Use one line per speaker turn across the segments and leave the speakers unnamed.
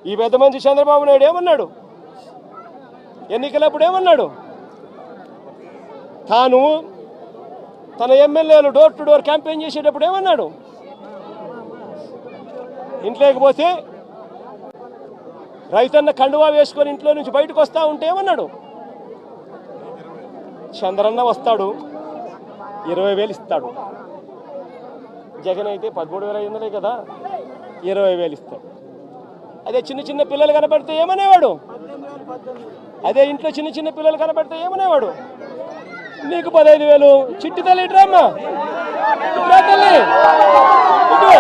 ఈ పెద్ద మనిషి చంద్రబాబు నాయుడు ఏమన్నాడు? ఎన్నికలప్పుడు ఏమన్నాడు? తాను తన ఎమ్మెల్యేలు డోర్ టు డోర్ క్యాంపెయిన్ చేసేటప్పుడు ఏమన్నాడు? ఇంట్లోకి పోతే రైతన్న కండువా వేసుకొని ఇంట్లో నుంచి బయటకు వస్తా ఉంటే ఏమన్నాడు? చంద్రన్న వస్తాడు 20,000 ఇస్తాడు. జగన్ అయితే 13,500 కదా, 20,000 ఇస్తాడు. అదే చిన్న చిన్న పిల్లలు కనబడితే ఏమనేవాడు? అదే ఇంట్లో చిన్న చిన్న పిల్లలు కనబడితే ఏమనేవాడు? నీకు 15,000. చిట్టి తల్లి ఇట్రామ్మా, ఇట్రా తల్లి, ఇటు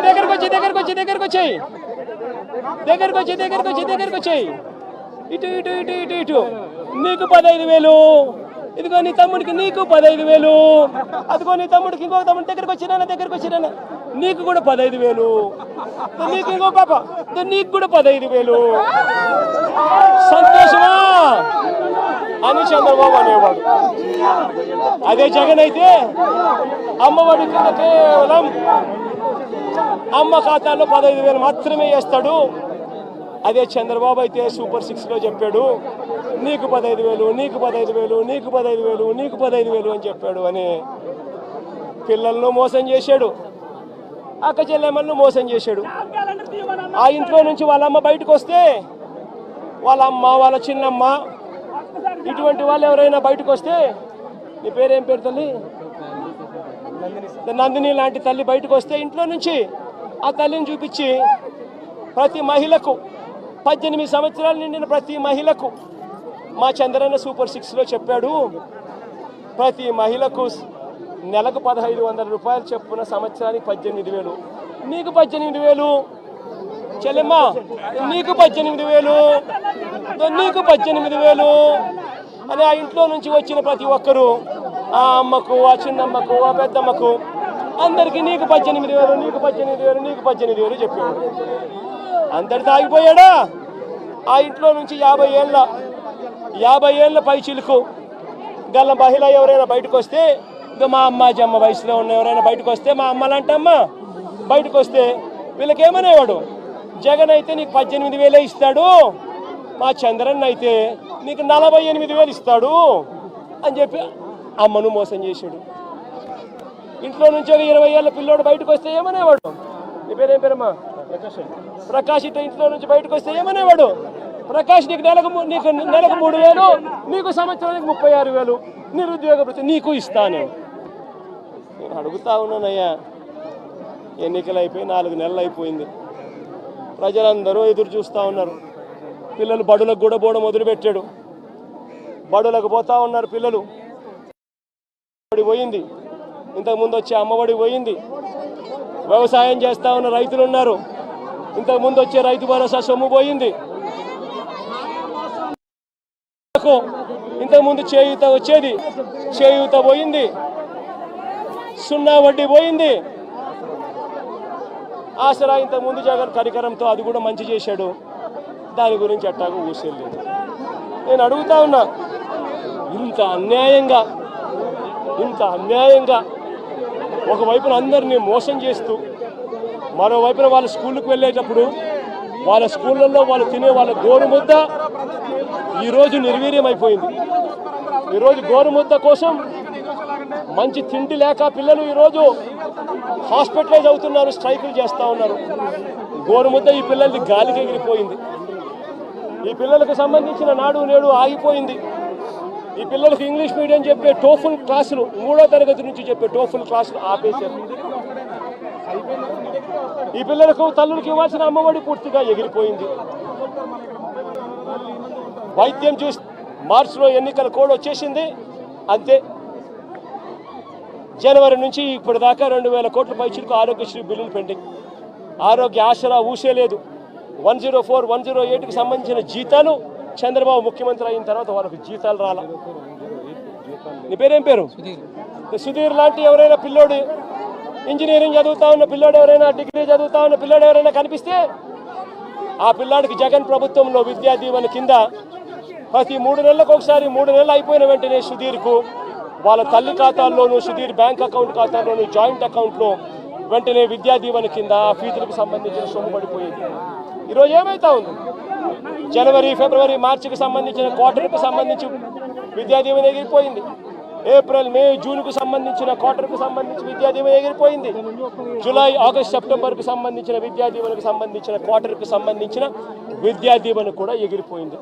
దగ్గరకు వచ్చేయి, ఇటు ఇటు ఇటు ఇటు ఇటు. నీకు 15,000. ఇదిగో నీ తమ్ముడికి, నీకు 15,000. అదిగో నీ తమ్ముడికి, ఇంకొక తమ్ముడి దగ్గరకు వచ్చినా నీకు కూడా 15,000. నీకు ఇంకో పాప, నీకు కూడా 15,000. సంతోషమా అని చంద్రబాబు అనేవాడు. అదే జగన్ అయితే అమ్మఒడి కింద కేవలం అమ్మ ఖాతాలో 15,000 మాత్రమే వేస్తాడు. అదే చంద్రబాబు అయితే సూపర్ 6లో చెప్పాడు, నీకు 15,000, నీకు 15,000, నీకు 15,000, నీకు 15,000 అని చెప్పాడు. అని పిల్లలను మోసం చేశాడు, అక్క చెల్లెమ్మలను మోసం చేశాడు. ఆ ఇంట్లో నుంచి వాళ్ళ అమ్మ బయటకు వస్తే, వాళ్ళ అమ్మ, వాళ్ళ చిన్నమ్మ, ఇటువంటి వాళ్ళు ఎవరైనా బయటకు వస్తే, నీ పేరేం పేరు తల్లి? నందిని లాంటి తల్లి బయటకు వస్తే ఇంట్లో నుంచి ఆ తల్లిని చూపించి ప్రతి మహిళకు 18 సంవత్సరాలు నిండిన ప్రతి మహిళకు మా చంద్రన్న సూపర్ 6లో చెప్పాడు, ప్రతి మహిళకు నెలకు 1,500 రూపాయలు చెప్పున సంవత్సరానికి 18,000. నీకు 18,000 చెల్లెమ్మ, నీకు 18,000, నీకు 18,000 అని ఆ ఇంట్లో నుంచి వచ్చిన ప్రతి ఒక్కరూ ఆ అమ్మకు, ఆ చిన్నమ్మకు, ఆ పెద్దమ్మకు అందరికీ నీకు 18,000, నీకు 18,000, నీకు 18,000 చెప్పాడు. అందరితో ఆగిపోయాడా? ఆ ఇంట్లో నుంచి 50 ఏళ్ళ పై చిలుకు గల మహిళ ఎవరైనా బయటకు వస్తే, మా అమ్మ జమ్మ వయసులో ఉన్న ఎవరైనా బయటకు వస్తే, మా అమ్మలంటమ్మ బయటకు వస్తే వీళ్ళకేమనేవాడు? జగన్ అయితే నీకు 18,000 ఇస్తాడు, మా చంద్రన్ అయితే నీకు 48,000 ఇస్తాడు అని చెప్పి అమ్మను మోసం చేశాడు. ఇంట్లో నుంచి 20 ఏళ్ళ పిల్లోడు బయటకు వస్తే ఏమనేవాడు? నీ పేరేం పేరమ్మా? ప్రకాష్. ఇట్లా ఇంట్లో నుంచి బయటకు వస్తే ఏమనేవాడు? ప్రకాష్ నీకు నెలకు 3,000, నీకు సంవత్సరానికి 36,000, నిరుద్యోగ వృత్తి నీకు ఇస్తాను. నేను అడుగుతా ఉన్నానయ్యా, ఎన్నికలు అయిపోయి 4 నెలలు అయిపోయింది, ప్రజలందరూ ఎదురు చూస్తూ ఉన్నారు. పిల్లలు బడులకు కూడా పోవడం మొదలుపెట్టాడు, బడులకు పోతా ఉన్నారు పిల్లలు. పోయింది, ఇంతకుముందు వచ్చే అమ్మఒడి పోయింది. వ్యవసాయం చేస్తూ ఉన్న రైతులు ఉన్నారు, ఇంతకుముందు వచ్చే రైతు భరోసా సొమ్ము పోయింది. ఇంతకుముందు చేయూత వచ్చేది, చేయూత పోయింది. సున్నా వడ్డీ పోయింది. ఆసరా ఇంతకుముందు జగన్ కరికరంతో అది కూడా మంచి చేశాడు, దాని గురించి అట్టాగా ఊసేయలేదు. నేను అడుగుతా ఉన్నా, ఇంత అన్యాయంగా ఒకవైపున అందరినీ మోసం చేస్తూ, మరోవైపున వాళ్ళ స్కూళ్ళకు వెళ్ళేటప్పుడు వాళ్ళ స్కూళ్ళల్లో వాళ్ళు తినే వాళ్ళ గోరుముద్ద ఈరోజు నిర్వీర్యం అయిపోయింది. ఈరోజు గోరుముద్ద కోసం మంచి తిండి లేక పిల్లలు ఈరోజు హాస్పిటలైజ్ అవుతున్నారు, స్ట్రైకులు చేస్తూ ఉన్నారు. గోరుముద్ద ఈ పిల్లలది గాలికి ఎగిరిపోయింది. ఈ పిల్లలకు సంబంధించిన నాడు నేడు ఆగిపోయింది. ఈ పిల్లలకు ఇంగ్లీష్ మీడియం చెప్పే టోఫుల్ క్లాసులు, 3వ తరగతి నుంచి చెప్పే టోఫుల్ క్లాసులు ఆపేశారు. ఈ పిల్లలకు తల్లులకు ఇవ్వాల్సిన అమ్మఒడి పూర్తిగా ఎగిరిపోయింది. వైద్యం చూసి మార్చిలో ఎన్నికల కోడ్ వచ్చేసింది, అంతే. జనవరి నుంచి ఇప్పటిదాకా 2,000 కోట్ల పైచిలకు ఆరోగ్యశ్రీ బిల్లులు పెండింగ్. ఆరోగ్య ఆసరా ఊసేలేదు. 104, 108కి సంబంధించిన జీతాలు చంద్రబాబు ముఖ్యమంత్రి అయిన తర్వాత వాళ్ళకు జీతాలు రాలా. నీ పేరేం పేరు? సుధీర్ లాంటి ఎవరైనా పిల్లోడు, ఇంజనీరింగ్ చదువుతా ఉన్న పిల్లోడు ఎవరైనా, డిగ్రీ చదువుతా ఉన్న పిల్లోడు ఎవరైనా కనిపిస్తే ఆ పిల్లాడికి జగన్ ప్రభుత్వంలో విద్యా దీవెన కింద ప్రతి 3 నెలలకు ఒకసారి, 3 నెలలు అయిపోయిన వెంటనే సుధీర్కు వాళ్ళ తల్లి ఖాతాల్లోనూ, సుధీర్ బ్యాంక్ అకౌంట్ ఖాతాల్లోనూ, జాయింట్ అకౌంట్లో వెంటనే విద్యా దీవెన కింద ఫీజులకు సంబంధించిన సొమ్ము పడిపోయేది. ఈరోజు ఏమైతా ఉంది? జనవరి, ఫిబ్రవరి, మార్చికి సంబంధించిన క్వార్టర్కి సంబంధించి విద్యా దీవెన ఎగిరిపోయింది. ఏప్రిల్, మే, జూన్కు సంబంధించిన క్వార్టర్కు సంబంధించి విద్యా దీవెన ఎగిరిపోయింది. జూలై, ఆగస్ట్, సెప్టెంబర్కు సంబంధించిన విద్యా దీవెనకు సంబంధించిన క్వార్టర్కు సంబంధించిన విద్యా దీవెన కూడా ఎగిరిపోయింది.